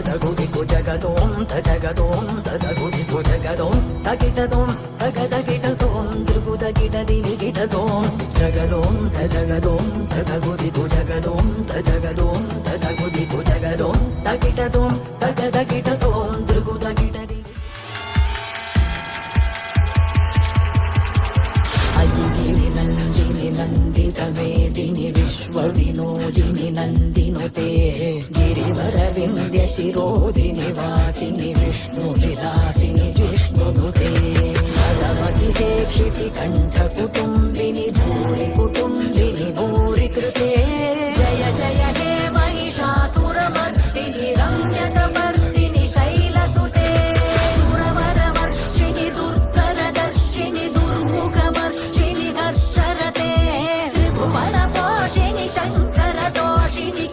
తదగుదికు జగదోం తజగదోం తదగుదికు జగదోం తగిటదోం తగదగిటదోం దృగుదగిట దినిగిటదోం జగదోం తజగదోం తదగుదికు జగదోం తజగదోం తదగుదికు జగదోం తగిటదోం తగదగిటదోం దృగుదగిట అయ్యిగిరి నందిని నందిత మేదిని విశ్వ వినోదిని నందినుతే గిరివర వింధ్య శిరోదిని వాసిని విష్ణు విలాసిని జిష్ణునుతే భగవతి దేక్షితి కంఠ కుటుంబిని భూరి కుటుంబిని భూరి కృతే జయ జయ హే మహిషాసురమర్దిని రమ్యకమర్దిని శైలసుతే సురవరవర్షిణి దుర్ధరదర్శిని దుర్ముఖమర్షిణి హర్షరతే త్రిభువన పోషిణి శంకర దోషిని